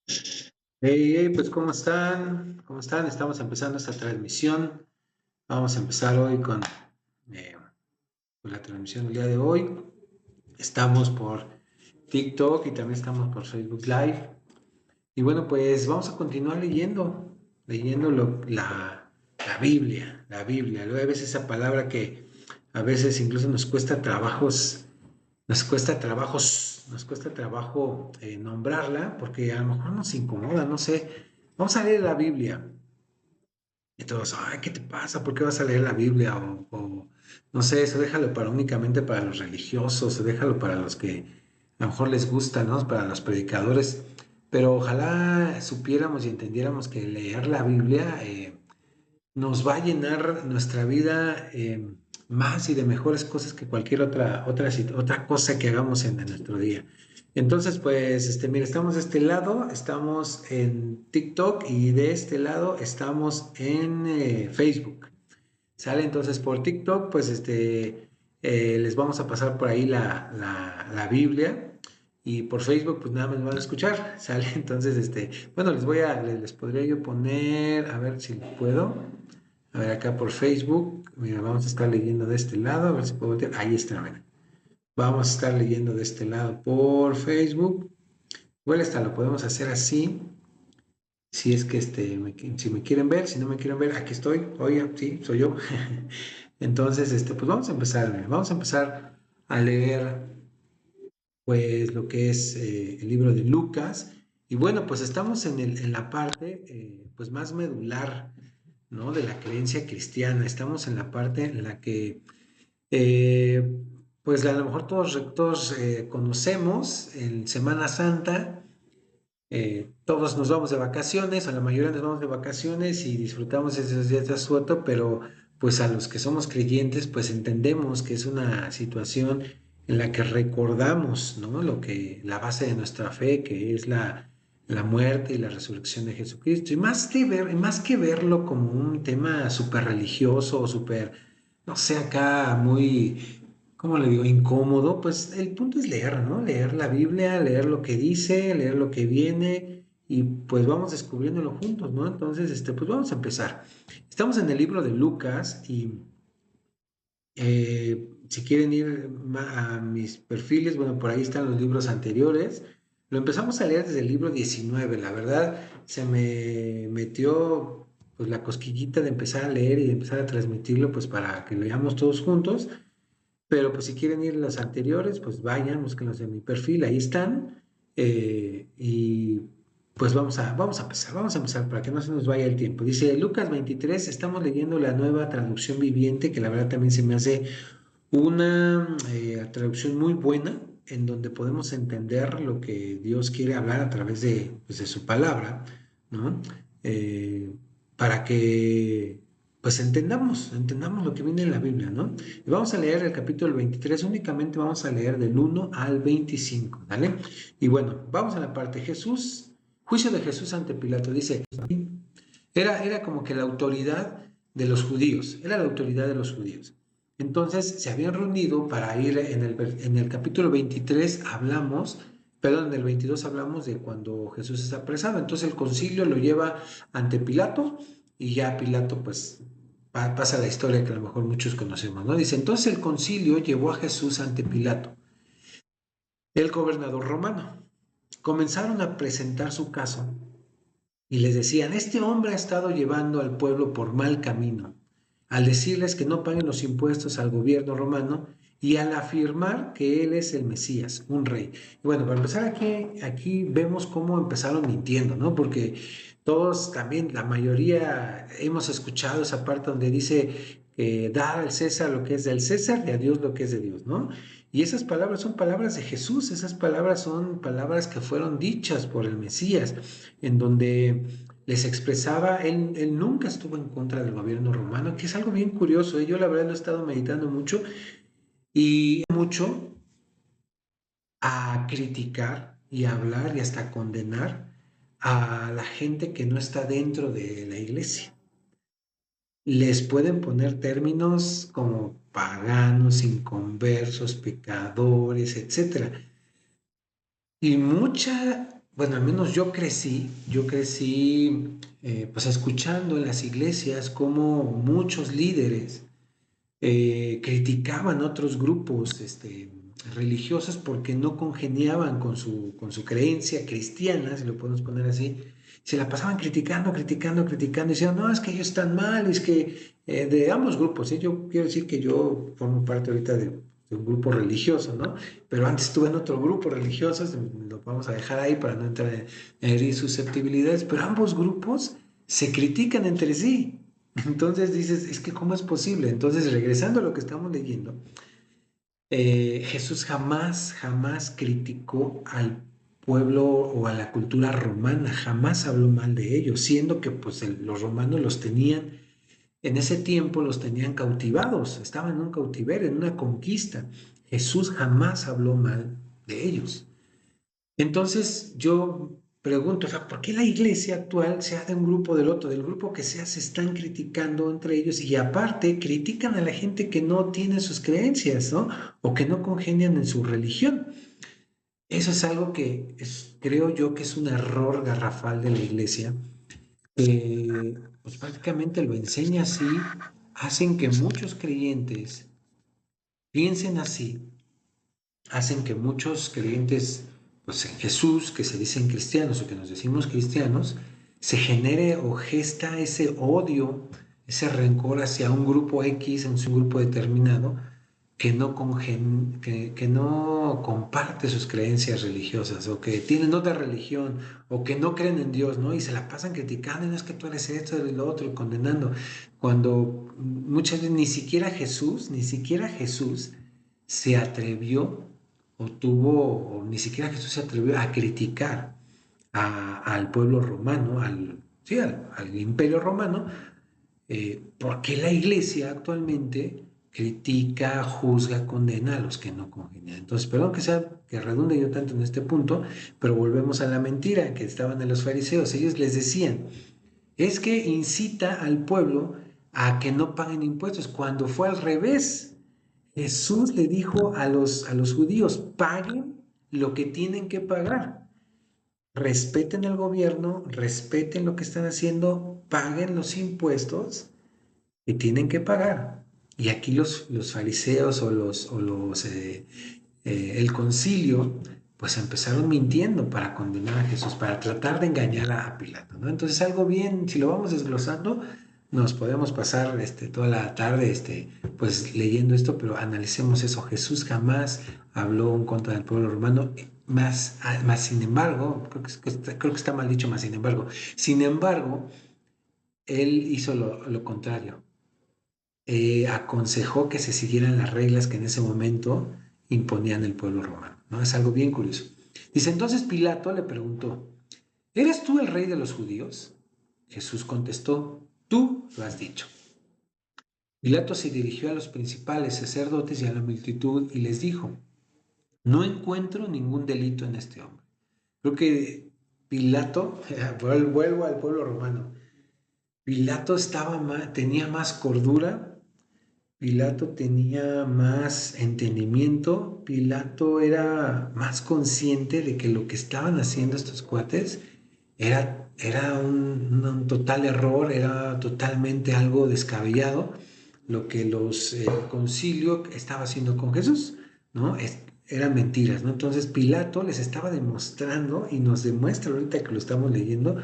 Hey, hey, pues ¿cómo están? ¿Cómo están? Estamos empezando esta transmisión. Vamos a empezar hoy eh, con la transmisión del día de hoy. Estamos por TikTok y también estamos por Facebook Live. Y bueno, pues vamos a continuar leyendo la Biblia, la Biblia. Luego a veces esa palabra que a veces incluso nos cuesta trabajo nombrarla porque a lo mejor nos incomoda, no sé. Vamos a leer la Biblia. Y todos, ay, ¿qué te pasa? ¿Por qué vas a leer la Biblia? No sé, eso déjalo para únicamente para los religiosos, o déjalo para los que a lo mejor les gusta, ¿no? Para los predicadores. Pero ojalá supiéramos y entendiéramos que leer la Biblia nos va a llenar nuestra vida más y de mejores cosas que cualquier otra cosa que hagamos en nuestro día. Entonces, pues, mira, estamos de este lado, estamos en TikTok y de este lado estamos en Facebook. ¿Sale? Entonces, por TikTok, pues, les vamos a pasar por ahí la Biblia y por Facebook, pues nada más me van a escuchar, ¿sale? Entonces, bueno, les podría yo poner, a ver si puedo. A ver, acá por Facebook, mira, vamos a estar leyendo de este lado, a ver si puedo voltear. Ahí está, mira. Vamos a estar leyendo de este lado por Facebook. Igual hasta lo podemos hacer así. Si es que si me quieren ver, si no me quieren ver, aquí estoy. Oye, sí, soy yo. Entonces, pues vamos a empezar, mira, vamos a empezar a leer pues lo que es el libro de Lucas. Y bueno, pues estamos en la parte pues más medular, ¿no? De la creencia cristiana. Estamos en la parte en la que eh, pues a lo mejor todos conocemos en Semana Santa. Todos nos vamos de vacaciones, o la mayoría nos vamos de vacaciones y disfrutamos esos días de asueto, pero pues a los que somos creyentes, pues entendemos que es una situación en la que recordamos, ¿no? La base de nuestra fe, que es la muerte y la resurrección de Jesucristo. Y más que verlo como un tema súper religioso o súper, no sé, acá muy, ¿cómo le digo? Incómodo, pues el punto es leer, ¿no? Leer la Biblia, leer lo que dice, leer lo que viene y pues vamos descubriéndolo juntos, ¿no? Entonces, pues vamos a empezar. Estamos en el libro de Lucas y si quieren ir a mis perfiles, bueno, por ahí están los libros anteriores. Lo empezamos a leer desde el libro 19. La verdad se me metió pues la cosquillita de empezar a leer y de empezar a transmitirlo pues para que lo leamos todos juntos. Pero pues si quieren ir a las anteriores, pues vayan, búsquenlos en mi perfil, ahí están. Y pues vamos a empezar para que no se nos vaya el tiempo. Dice Lucas 23, estamos leyendo la nueva traducción viviente, que la verdad también se me hace una traducción muy buena, en donde podemos entender lo que Dios quiere hablar a través pues, de su palabra, ¿no? Eh, para que pues entendamos lo que viene en la Biblia, ¿no? Y vamos a leer el capítulo 23, únicamente vamos a leer del 1 al 25, ¿vale? Y bueno, vamos a la parte juicio de Jesús ante Pilato, dice, era como que la autoridad de los judíos, era la autoridad de los judíos. Entonces se habían reunido para ir en el capítulo 23 hablamos, perdón, en el 22 hablamos de cuando Jesús es apresado. Entonces el concilio lo lleva ante Pilato y ya Pilato pues pasa la historia que a lo mejor muchos conocemos, ¿no? Dice, entonces el concilio llevó a Jesús ante Pilato, el gobernador romano. Comenzaron a presentar su caso y les decían, este hombre ha estado llevando al pueblo por mal camino, al decirles que no paguen los impuestos al gobierno romano y al afirmar que él es el Mesías, un rey. Y bueno, para empezar aquí vemos cómo empezaron mintiendo, ¿no? Porque todos también, la mayoría, hemos escuchado esa parte donde dice dar al César lo que es del César y a Dios lo que es de Dios, ¿no? Y esas palabras son palabras de Jesús, esas palabras son palabras que fueron dichas por el Mesías, en donde les expresaba, él nunca estuvo en contra del gobierno romano, que es algo bien curioso, yo la verdad lo he estado meditando mucho y mucho a criticar y a hablar y hasta condenar a la gente que no está dentro de la iglesia. Les pueden poner términos como paganos, inconversos, pecadores, etcétera. Y bueno, al menos yo crecí pues escuchando en las iglesias cómo muchos líderes criticaban otros grupos religiosos porque no congeniaban con su creencia cristiana, si lo podemos poner así. Se la pasaban criticando, criticando, criticando, y decían, no, es que ellos están mal, es que de ambos grupos, ¿eh? Yo quiero decir que yo formo parte ahorita de un grupo religioso, ¿no? Pero antes estuve en otro grupo religioso, lo vamos a dejar ahí para no entrar en herir susceptibilidades, pero ambos grupos se critican entre sí. Entonces dices, es que ¿cómo es posible? Entonces, regresando a lo que estamos leyendo, Jesús jamás, jamás criticó al pueblo o a la cultura romana, jamás habló mal de ellos, siendo que pues los romanos los tenían, en ese tiempo los tenían cautivados, estaban en un cautiverio, en una conquista. Jesús jamás habló mal de ellos. Entonces yo pregunto, o sea, ¿por qué la iglesia actual se hace un grupo del otro? Del grupo que sea, se están criticando entre ellos y aparte critican a la gente que no tiene sus creencias, ¿no? O que no congenian en su religión. Eso es algo que creo yo que es un error garrafal de la iglesia, que pues prácticamente lo enseña así, hacen que muchos creyentes piensen así, hacen que muchos creyentes pues, en Jesús, que se dicen cristianos o que nos decimos cristianos, se genere o gesta ese odio, ese rencor hacia un grupo X, en un grupo determinado, que no comparte sus creencias religiosas o que tienen otra religión o que no creen en Dios, ¿no? Y se la pasan criticando, no es que tú eres esto, eres lo otro, y condenando, cuando muchas veces ni siquiera Jesús se atrevió o ni siquiera Jesús se atrevió a criticar al pueblo romano, sí, al imperio romano, ¿por qué la iglesia actualmente critica, juzga, condena a los que no congenian? Entonces, perdón que redunde yo tanto en este punto, pero volvemos a la mentira que estaban en los fariseos. Ellos les decían, es que incita al pueblo a que no paguen impuestos, cuando fue al revés. Jesús le dijo a los judíos, paguen lo que tienen que pagar, respeten el gobierno, respeten lo que están haciendo, paguen los impuestos que tienen que pagar. Y aquí los fariseos el concilio, pues empezaron mintiendo para condenar a Jesús, para tratar de engañar a Pilato, ¿no? Entonces algo bien, si lo vamos desglosando, nos podemos pasar toda la tarde pues leyendo esto, pero analicemos eso. Jesús jamás habló en contra del pueblo romano, más sin embargo, creo que está mal dicho, más sin embargo, él hizo lo contrario. Aconsejó que se siguieran las reglas que en ese momento imponían el pueblo romano, ¿no? Es algo bien curioso. Dice, entonces Pilato le preguntó, ¿eres tú el rey de los judíos? Jesús contestó, tú lo has dicho. Pilato se dirigió a los principales sacerdotes y a la multitud y les dijo, no encuentro ningún delito en este hombre. Creo que Pilato, vuelvo al pueblo romano, Pilato tenía más cordura, Pilato tenía más entendimiento, Pilato era más consciente de que lo que estaban haciendo estos cuates era un total error, era totalmente algo descabellado lo que el concilio estaba haciendo con Jesús, ¿no? Eran mentiras, ¿no? Entonces Pilato les estaba demostrando y nos demuestra ahorita que lo estamos leyendo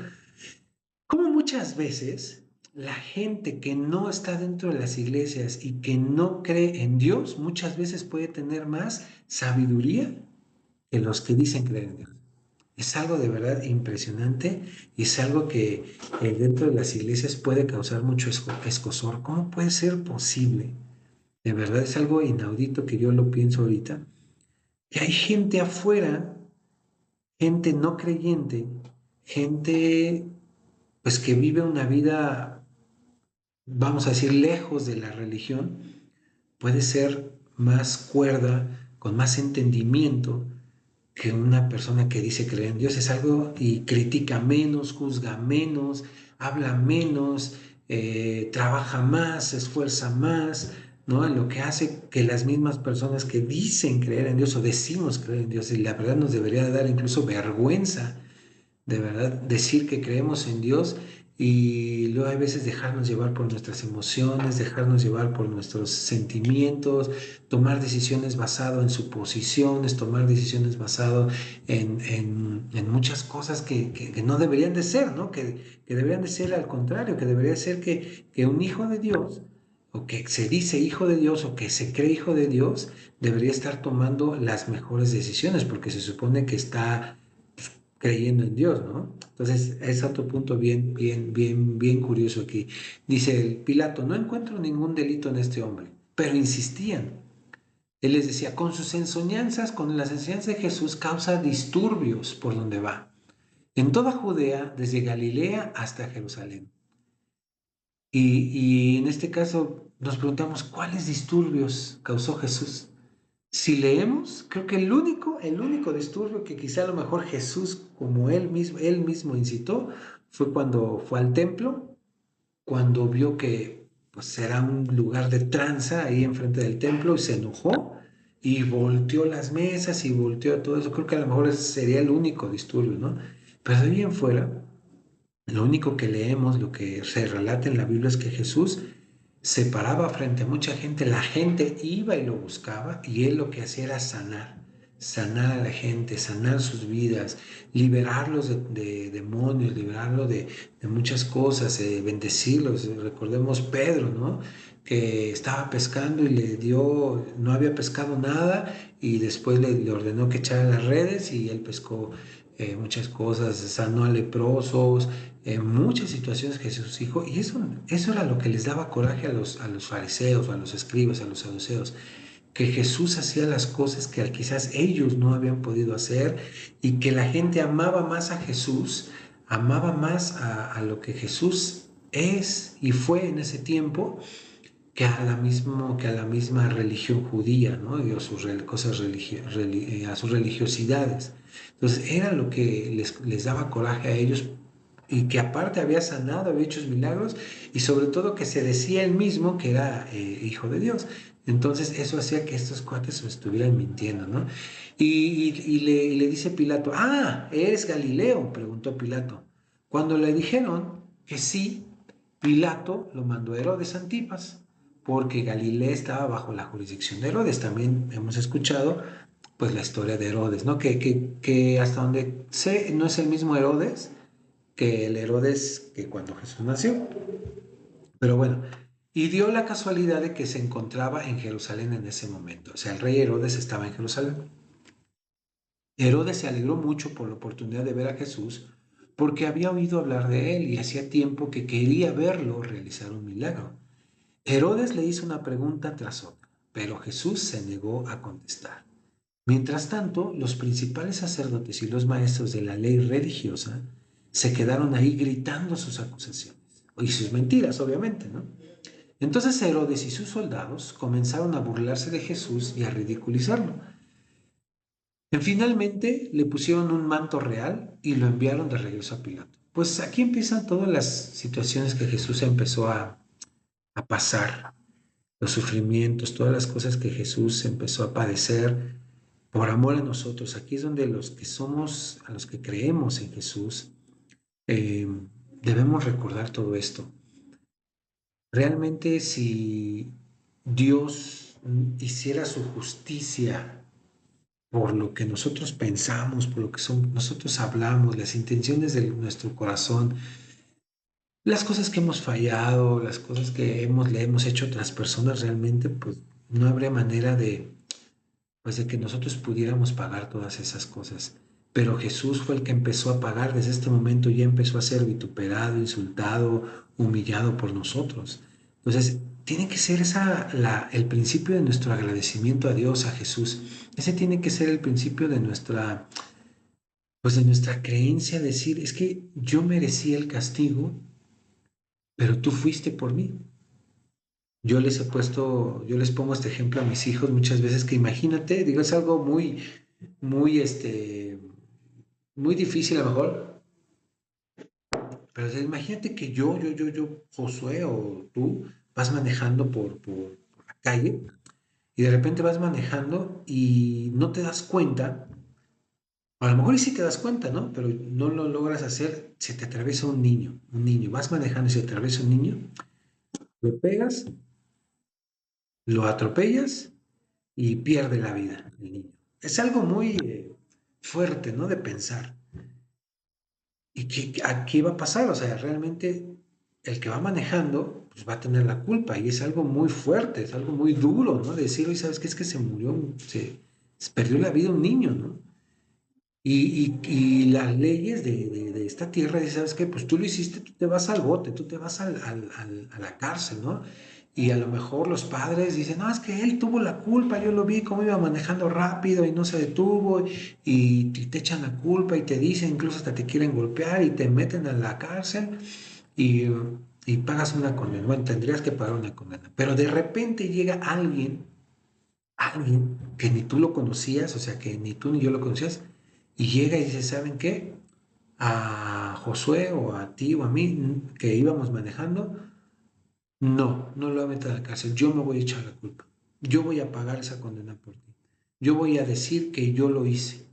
como muchas veces la gente que no está dentro de las iglesias y que no cree en Dios, muchas veces puede tener más sabiduría que los que dicen creer en Dios. Es algo de verdad impresionante y es algo que dentro de las iglesias puede causar mucho escozor. ¿Cómo puede ser posible? De verdad es algo inaudito que yo lo pienso ahorita. Que hay gente afuera, gente no creyente, gente pues que vive una vida, vamos a decir, lejos de la religión, puede ser más cuerda, con más entendimiento que una persona que dice creer en Dios. Es algo y critica menos, juzga menos, habla menos, trabaja más, se esfuerza más, ¿no? En lo que hace que las mismas personas que dicen creer en Dios o decimos creer en Dios, y la verdad nos debería dar incluso vergüenza de verdad, decir que creemos en Dios y luego hay veces dejarnos llevar por nuestras emociones, dejarnos llevar por nuestros sentimientos, tomar decisiones basado en suposiciones, tomar decisiones basado en muchas cosas que no deberían de ser, ¿no? Que deberían de ser al contrario, que debería ser que un hijo de Dios, o que se dice hijo de Dios, o que se cree hijo de Dios, debería estar tomando las mejores decisiones, porque se supone que está creyendo en Dios, ¿no? Entonces, es otro punto bien curioso aquí. Dice el Pilato, no encuentro ningún delito en este hombre, pero insistían. Él les decía, con sus enseñanzas, con las enseñanzas de Jesús, causa disturbios por donde va. En toda Judea, desde Galilea hasta Jerusalén. Y en este caso nos preguntamos, ¿cuáles disturbios causó Jesús? Si leemos, creo que el único disturbio que quizá a lo mejor Jesús, como él mismo incitó, fue cuando fue al templo, cuando vio que pues era un lugar de tranza ahí enfrente del templo y se enojó y volteó las mesas y volteó todo eso. Creo que a lo mejor ese sería el único disturbio, ¿no? Pero de ahí en fuera, lo único que leemos, lo que se relata en la Biblia es que Jesús se paraba frente a mucha gente, la gente iba y lo buscaba y él lo que hacía era sanar a la gente, sanar sus vidas, liberarlos de demonios, liberarlos de muchas cosas, bendecirlos. Recordemos Pedro, ¿no? Que estaba pescando y no había pescado nada y después le ordenó que echara las redes y él pescó muchas cosas, sanó a leprosos, en muchas situaciones Jesús dijo, y eso era lo que les daba coraje a los fariseos, a los escribas, a los saduceos, que Jesús hacía las cosas que quizás ellos no habían podido hacer y que la gente amaba más a Jesús, amaba más a lo que Jesús es y fue en ese tiempo que a la misma religión judía, ¿no? Y a sus cosas a sus religiosidades. Entonces era lo que les daba coraje a ellos y que aparte había sanado, había hecho milagros y sobre todo que se decía él mismo que era hijo de Dios. Entonces eso hacía que estos cuates se estuvieran mintiendo, ¿no? Y le dice Pilato, ¿eres Galileo? Preguntó Pilato. Cuando le dijeron que sí, Pilato lo mandó a Herodes Antipas, porque Galilea estaba bajo la jurisdicción de Herodes. También hemos escuchado pues la historia de Herodes, ¿no? Que hasta donde sé no es el mismo Herodes que el Herodes que cuando Jesús nació. Pero bueno, y dio la casualidad de que se encontraba en Jerusalén en ese momento. O sea, el rey Herodes estaba en Jerusalén. Herodes se alegró mucho por la oportunidad de ver a Jesús porque había oído hablar de él y hacía tiempo que quería verlo realizar un milagro. Herodes le hizo una pregunta tras otra, pero Jesús se negó a contestar. Mientras tanto, los principales sacerdotes y los maestros de la ley religiosa se quedaron ahí gritando sus acusaciones y sus mentiras, obviamente, ¿no? Entonces Herodes y sus soldados comenzaron a burlarse de Jesús y a ridiculizarlo. Finalmente le pusieron un manto real y lo enviaron de regreso a Pilato. Pues aquí empiezan todas las situaciones que Jesús empezó a pasar, los sufrimientos, todas las cosas que Jesús empezó a padecer por amor a nosotros. Aquí es donde los que somos, a los que creemos en Jesús, eh, debemos recordar todo esto. Realmente si Dios hiciera su justicia por lo que nosotros pensamos, por lo que nosotros hablamos, las intenciones de nuestro corazón, las cosas que hemos fallado, las cosas que le hemos hecho a otras personas, realmente pues no habría manera de que nosotros pudiéramos pagar todas esas cosas. Pero Jesús fue el que empezó a pagar, desde este momento ya empezó a ser vituperado, insultado, humillado por nosotros. Entonces, tiene que ser el principio de nuestro agradecimiento a Dios, a Jesús. Ese tiene que ser el principio de nuestra creencia, decir, es que yo merecía el castigo, pero tú fuiste por mí. Yo les pongo este ejemplo a mis hijos muchas veces que imagínate, digo, es algo muy, muy difícil a lo mejor, pero o sea, imagínate que Josué o tú vas manejando por la calle y de repente vas manejando y no te das cuenta A lo mejor y sí te das cuenta, ¿no? Pero no lo logras hacer, se te atraviesa un niño, vas manejando y se te atraviesa un niño, lo pegas, lo atropellas y pierde la vida el niño. Es algo muy fuerte, ¿no? De pensar. ¿Y qué va a pasar? O sea, realmente el que va manejando pues va a tener la culpa y es algo muy fuerte, es algo muy duro, ¿no? Decir, oye, ¿sabes qué? Es que se murió, se perdió la vida un niño, ¿no? Y las leyes de esta tierra dicen, ¿sabes qué? Pues tú lo hiciste, tú te vas al bote, tú te vas a la cárcel, ¿no? Y a lo mejor los padres dicen, no, es que él tuvo la culpa, yo lo vi cómo iba manejando rápido y no se detuvo y te echan la culpa y te dicen, incluso hasta te quieren golpear y te meten a la cárcel y, y pagas una condena. Bueno, tendrías que pagar una condena. Pero de repente llega alguien que ni tú lo conocías, o sea, que ni tú ni yo lo conocías, y llega y dice, ¿saben qué? A Josué o a ti o a mí que íbamos manejando, no lo voy a meter a la cárcel, yo me voy a echar la culpa, yo voy a pagar esa condena por ti, yo voy a decir que yo lo hice,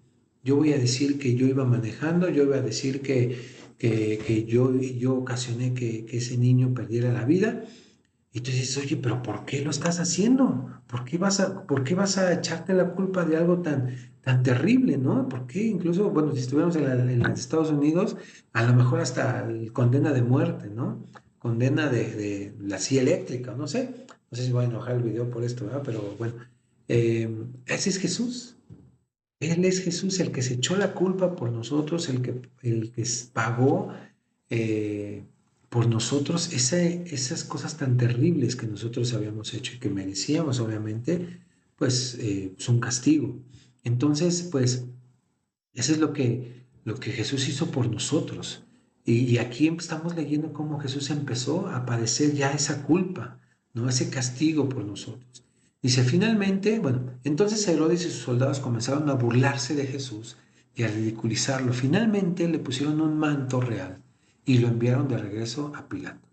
yo voy a decir que yo iba manejando, yo voy a decir que yo ocasioné que ese niño perdiera la vida y tú dices, oye, pero ¿por qué lo estás haciendo? ¿Por qué vas a echarte la culpa de algo tan terrible, ¿no? ¿Por qué? Incluso, bueno, si estuviéramos en los Estados Unidos, a lo mejor hasta condena de muerte, ¿no? Condena de la silla eléctrica, no sé. No sé si voy a enojar el video por esto, ¿verdad? Pero bueno, ese es Jesús. Él es Jesús, el que se echó la culpa por nosotros, el que pagó eh, por nosotros esas cosas tan terribles que nosotros habíamos hecho y que merecíamos, obviamente, pues es un castigo. Entonces, pues, eso es lo que Jesús hizo por nosotros. Y aquí estamos leyendo cómo Jesús empezó a padecer ya esa culpa, ¿no? Ese castigo por nosotros. Dice, finalmente, bueno, entonces Herodes y sus soldados comenzaron a burlarse de Jesús y a ridiculizarlo. Finalmente le pusieron un manto real y lo enviaron de regreso a Pilato.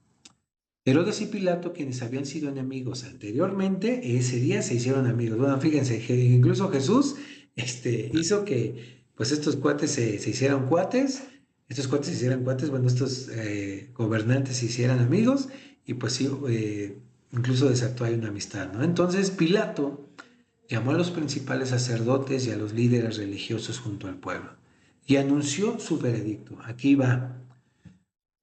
Herodes y Pilato, quienes habían sido enemigos anteriormente, ese día se hicieron amigos. Bueno, fíjense, que incluso Jesús hizo que pues estos cuates se hicieran cuates, bueno, estos gobernantes se hicieran amigos y pues sí, incluso desató ahí una amistad, ¿no? Entonces Pilato llamó a los principales sacerdotes y a los líderes religiosos junto al pueblo y anunció su veredicto. Aquí va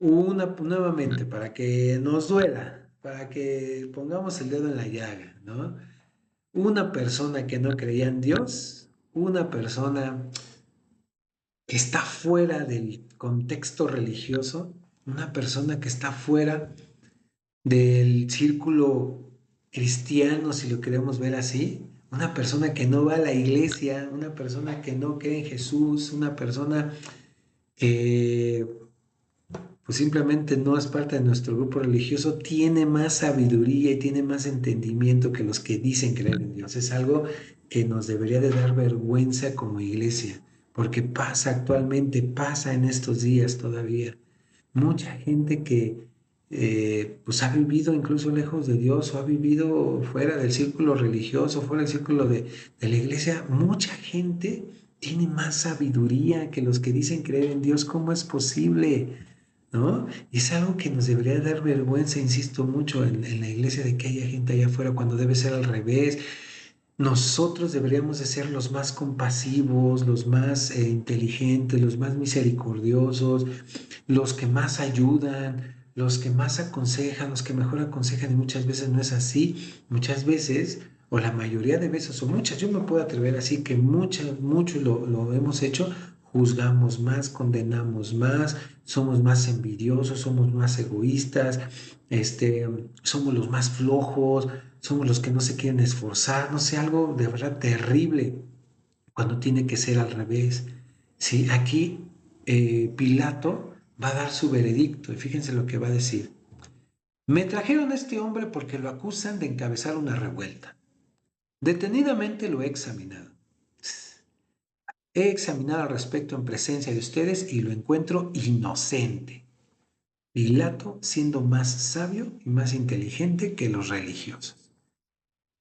nuevamente, para que nos duela, para que pongamos el dedo en la llaga, ¿no? Una persona que no creía en Dios, una persona que está fuera del contexto religioso, una persona que está fuera del círculo cristiano, si lo queremos ver así, una persona que no va a la iglesia, una persona que no cree en Jesús, una persona que pues simplemente no es parte de nuestro grupo religioso, tiene más sabiduría y tiene más entendimiento que los que dicen creer en Dios. Es algo que nos debería de dar vergüenza como iglesia, porque pasa actualmente, pasa en estos días todavía. Mucha gente que pues ha vivido incluso lejos de Dios o ha vivido fuera del círculo religioso, fuera del círculo de la iglesia, mucha gente tiene más sabiduría que los que dicen creer en Dios. ¿Cómo es posible? ¿No? Y es algo que nos debería dar vergüenza, insisto mucho, en la iglesia de que haya gente allá afuera cuando debe ser al revés. Nosotros deberíamos de ser los más compasivos, los más inteligentes, los más misericordiosos, los que más ayudan, los que más aconsejan, los que mejor aconsejan y muchas veces no es así. Muchas veces, o la mayoría de veces, o muchas, yo me puedo atrever así que muchos lo hemos hecho, juzgamos más, condenamos más, somos más envidiosos, somos más egoístas, somos los más flojos, somos los que no se quieren esforzar, no sé, algo de verdad terrible cuando tiene que ser al revés. ¿Sí? Aquí Pilato va a dar su veredicto y fíjense lo que va a decir. Me trajeron a este hombre porque lo acusan de encabezar una revuelta. Detenidamente lo he examinado. He examinado al respecto en presencia de ustedes y lo encuentro inocente. Pilato siendo más sabio y más inteligente que los religiosos.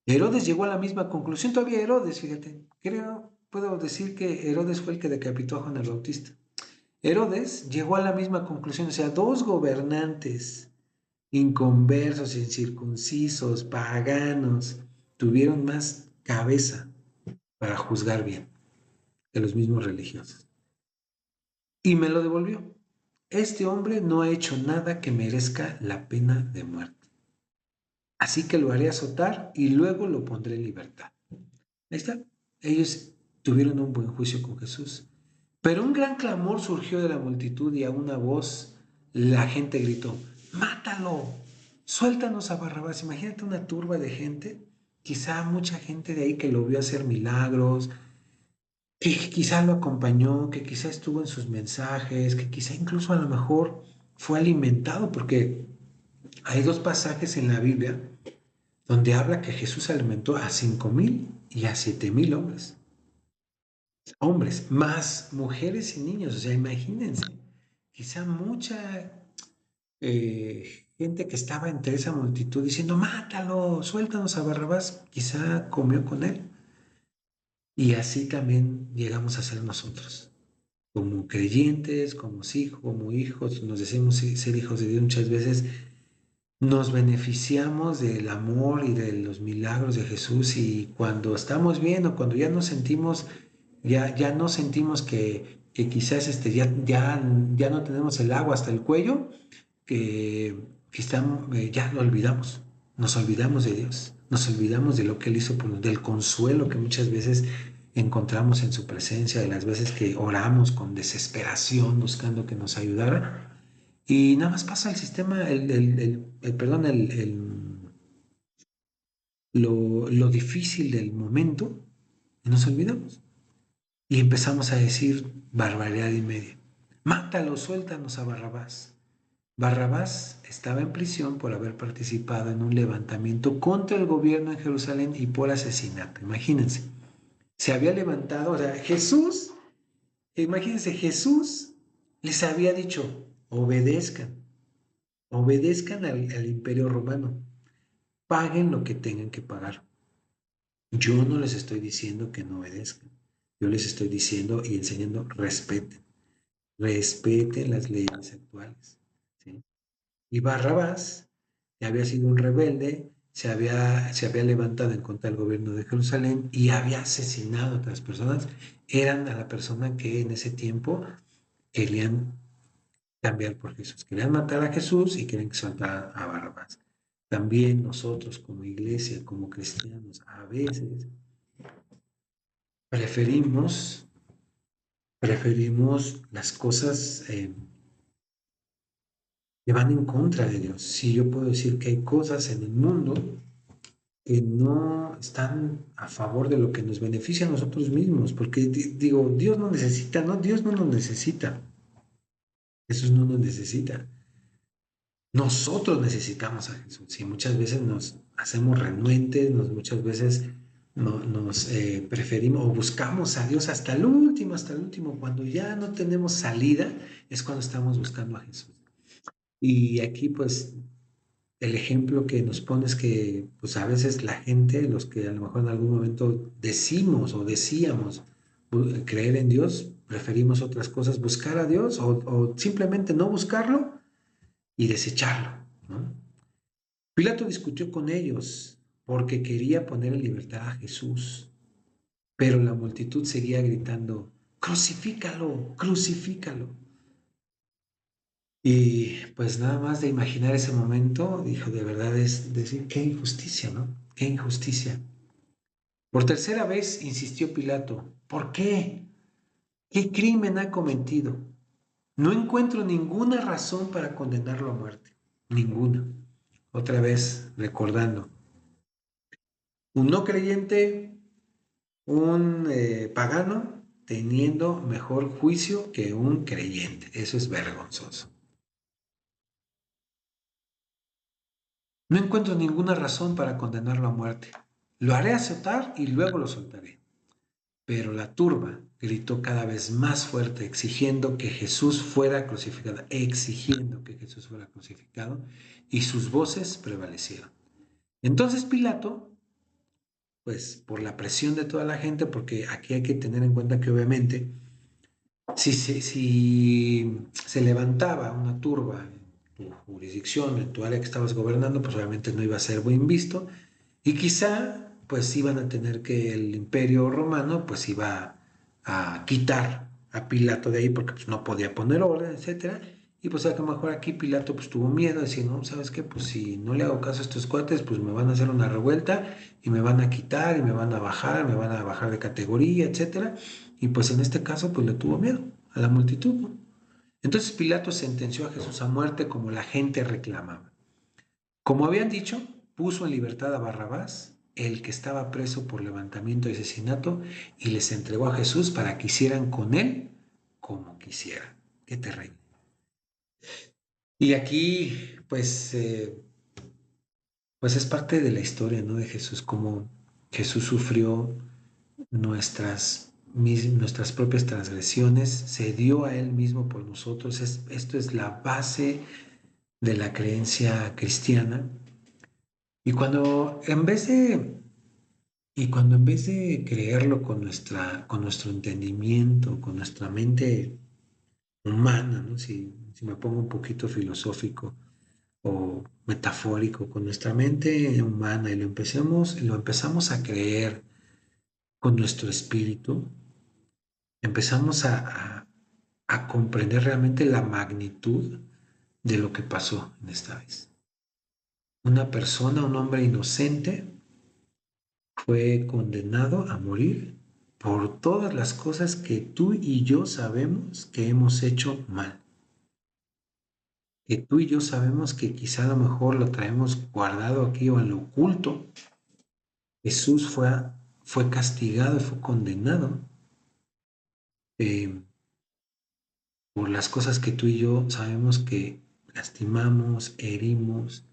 Herodes llegó a la misma conclusión, todavía Herodes, fíjate, creo, puedo decir que Herodes fue el que decapitó a Juan el Bautista. Herodes llegó a la misma conclusión, o sea, dos gobernantes inconversos, incircuncisos, paganos, tuvieron más cabeza para juzgar bien que los mismos religiosos. Y me lo devolvió. Este hombre no ha hecho nada que merezca la pena de muerte. Así que lo haré azotar y luego lo pondré en libertad. Ahí está. Ellos tuvieron un buen juicio con Jesús. Pero un gran clamor surgió de la multitud y a una voz la gente gritó, ¡mátalo! Suéltanos a Barrabás. Imagínate una turba de gente, quizá mucha gente de ahí que lo vio hacer milagros, que quizá lo acompañó, que quizá estuvo en sus mensajes, que quizá incluso a lo mejor fue alimentado, porque hay dos pasajes en la Biblia donde habla que Jesús alimentó a 5,000 y a 7,000 hombres. Hombres, más mujeres y niños. O sea, imagínense, quizá mucha gente que estaba entre esa multitud diciendo, mátalo, suéltanos a Barrabás, quizá comió con él. Y así también llegamos a ser nosotros. Como creyentes, como hijos, nos decimos ser hijos de Dios muchas veces, nos beneficiamos del amor y de los milagros de Jesús y cuando estamos bien o cuando ya nos sentimos, ya no sentimos que quizás ya no tenemos el agua hasta el cuello, que estamos, ya lo olvidamos, nos olvidamos de Dios, nos olvidamos de lo que Él hizo por nosotros, del consuelo que muchas veces encontramos en su presencia, de las veces que oramos con desesperación buscando que nos ayudara. Y nada más pasa el sistema, perdón, lo difícil del momento y nos olvidamos. Y empezamos a decir barbaridad y media. Mátalo, suéltanos a Barrabás. Barrabás estaba en prisión por haber participado en un levantamiento contra el gobierno en Jerusalén y por asesinato. Imagínense, se había levantado, o sea, imagínense, Jesús les había dicho, obedezcan al imperio romano, paguen lo que tengan que pagar. Yo no les estoy diciendo que no obedezcan, yo les estoy diciendo y enseñando, respeten las leyes actuales. ¿Sí? Y Barrabás, que había sido un rebelde, se había levantado en contra del gobierno de Jerusalén y había asesinado a otras personas, eran a la persona que en ese tiempo querían cambiar por Jesús. Querían matar a Jesús y querían que soltara a Barrabás. También nosotros como iglesia, como cristianos, a veces preferimos, preferimos las cosas que van en contra de Dios. Sí, yo puedo decir que hay cosas en el mundo que no están a favor de lo que nos beneficia a nosotros mismos, porque digo, Dios no necesita, no, Dios no nos necesita, Jesús no nos necesita. Nosotros necesitamos a Jesús y muchas veces nos hacemos renuentes, muchas veces nos preferimos o buscamos a Dios hasta el último, cuando ya no tenemos salida, es cuando estamos buscando a Jesús. Y aquí pues el ejemplo que nos pone es que pues a veces la gente, los que a lo mejor en algún momento decimos o decíamos creer en Dios, preferimos otras cosas, buscar a Dios o simplemente no buscarlo y desecharlo, ¿no? Pilato discutió con ellos porque quería poner en libertad a Jesús, pero la multitud seguía gritando, crucifícalo, crucifícalo. Y pues nada más de imaginar ese momento, dijo, de verdad es decir, qué injusticia, ¿no? Qué injusticia. Por tercera vez insistió Pilato, ¿por qué? ¿Qué crimen ha cometido? No encuentro ninguna razón para condenarlo a muerte, ninguna. Otra vez recordando, un no creyente, un pagano, teniendo mejor juicio que un creyente. Eso es vergonzoso. No encuentro ninguna razón para condenarlo a muerte. Lo haré azotar y luego lo soltaré. Pero la turba gritó cada vez más fuerte, exigiendo que Jesús fuera crucificado, y sus voces prevalecieron. Entonces Pilato pues por la presión de toda la gente, porque aquí hay que tener en cuenta que obviamente si se levantaba una turba en tu jurisdicción, en tu área que estabas gobernando, pues obviamente no iba a ser buen visto y quizá pues iban a tener que el imperio romano pues iba a quitar a Pilato de ahí porque pues no podía poner orden, etcétera. Y pues a lo mejor aquí Pilato pues tuvo miedo, decir, no, ¿sabes qué? Pues si no le hago caso a estos cuates, pues me van a hacer una revuelta y me van a quitar y me van a bajar de categoría, etcétera. Y pues en este caso pues le tuvo miedo a la multitud, ¿no? Entonces Pilato sentenció a Jesús a muerte como la gente reclamaba. Como habían dicho, puso en libertad a Barrabás, el que estaba preso por levantamiento y asesinato, y les entregó a Jesús para que hicieran con él como quisieran. Qué terrible. Y aquí, pues es parte de la historia, ¿no? De Jesús, como Jesús sufrió nuestras propias transgresiones, se dio a Él mismo por nosotros. Esto es la base de la creencia cristiana. Y cuando en vez de creerlo con nuestro entendimiento, con nuestra mente humana, ¿no? Si me pongo un poquito filosófico o metafórico, con nuestra mente humana y lo empezamos a creer con nuestro espíritu, empezamos a comprender realmente la magnitud de lo que pasó en esta vez. Una persona, un hombre inocente, fue condenado a morir por todas las cosas que tú y yo sabemos que hemos hecho mal. Que tú y yo sabemos que quizá a lo mejor lo traemos guardado aquí o en lo oculto. Jesús fue castigado y fue condenado eh, por las cosas que tú y yo sabemos que lastimamos, herimos,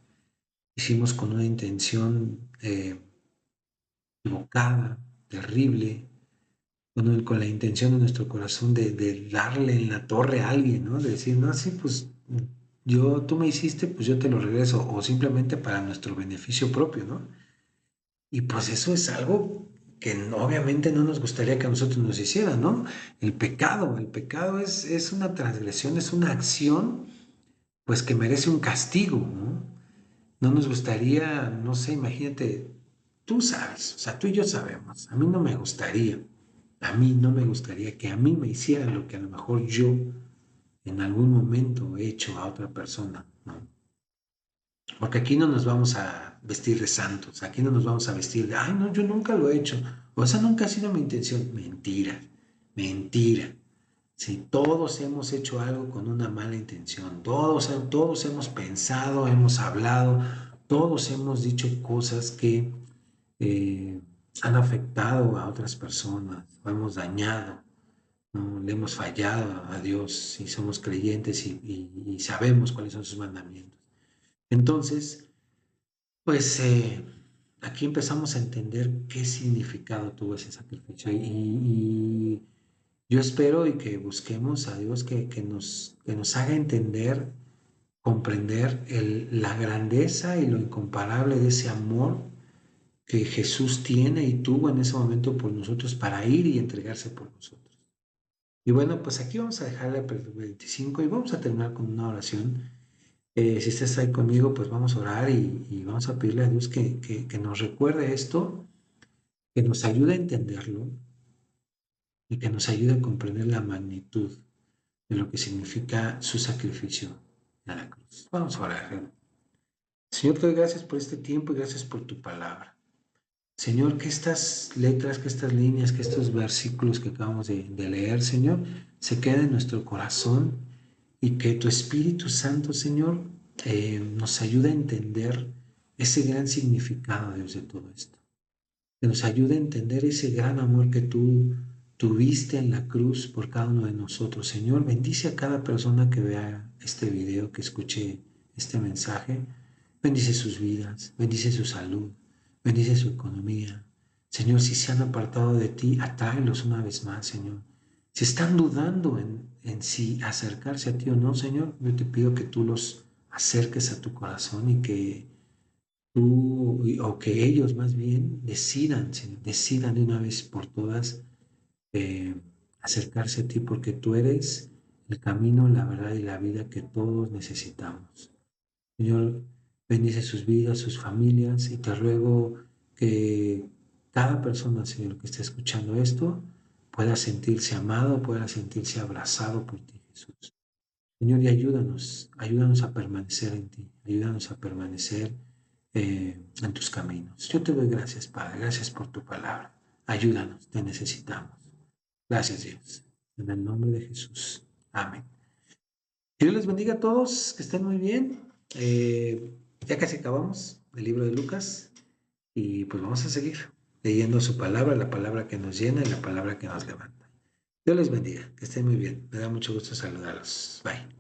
hicimos con una intención equivocada, terrible, con la intención de nuestro corazón de darle en la torre a alguien, ¿no? De decir, no, sí, pues tú me hiciste, pues yo te lo regreso, o simplemente para nuestro beneficio propio, ¿no? Y pues eso es algo que obviamente no nos gustaría que a nosotros nos hicieran, ¿no? El pecado es una transgresión, es una acción, pues que merece un castigo, ¿no? No nos gustaría, no sé, imagínate, tú sabes, o sea, tú y yo sabemos, a mí no me gustaría que a mí me hicieran lo que a lo mejor yo en algún momento he hecho a otra persona, ¿no? Porque aquí no nos vamos a vestir de santos, aquí no nos vamos a vestir de, ay, no, yo nunca lo he hecho, o esa nunca ha sido mi intención. Mentira, mentira. Si todos hemos hecho algo con una mala intención, todos hemos pensado, hemos hablado, todos hemos dicho cosas que eh, han afectado a otras personas, o hemos dañado, ¿no? Le hemos fallado a Dios y somos creyentes y sabemos cuáles son sus mandamientos. Entonces, pues aquí empezamos a entender qué significado tuvo ese sacrificio y yo espero y que busquemos a Dios que nos haga entender, comprender la grandeza y lo incomparable de ese amor que Jesús tiene y tuvo en ese momento por nosotros para ir y entregarse por nosotros. Y bueno, pues aquí vamos a dejar el 25 y vamos a terminar con una oración. Si estás ahí conmigo, pues vamos a orar y vamos a pedirle a Dios que nos recuerde esto, que nos ayude a entenderlo y que nos ayude a comprender la magnitud de lo que significa su sacrificio en la cruz. Vamos a orar. Señor, te doy gracias por este tiempo y gracias por tu palabra. Señor, que estas letras, que estas líneas, que estos versículos que acabamos de leer, Señor, se queden en nuestro corazón y que tu Espíritu Santo, Señor, nos ayude a entender ese gran significado, Dios, de todo esto. Que nos ayude a entender ese gran amor que tú tuviste en la cruz por cada uno de nosotros. Señor, bendice a cada persona que vea este video, que escuche este mensaje. Bendice sus vidas, bendice su salud, bendice su economía. Señor, si se han apartado de ti, atráelos una vez más, Señor. Si están dudando en si acercarse a ti o no, Señor, yo te pido que tú los acerques a tu corazón y que o que ellos más bien decidan de una vez por todas eh, acercarse a ti porque tú eres el camino, la verdad y la vida que todos necesitamos. Señor, bendice sus vidas, sus familias y te ruego que cada persona, Señor, que esté escuchando esto pueda sentirse amado, pueda sentirse abrazado por ti, Jesús. Señor, y ayúdanos a permanecer en ti, ayúdanos a permanecer en tus caminos. Yo te doy gracias, Padre, gracias por tu palabra. Ayúdanos, te necesitamos. Gracias, Dios. En el nombre de Jesús. Amén. Dios les bendiga a todos, que estén muy bien. Ya casi acabamos el libro de Lucas y pues vamos a seguir leyendo su palabra, la palabra que nos llena y la palabra que nos levanta. Dios les bendiga, que estén muy bien. Me da mucho gusto saludarlos. Bye.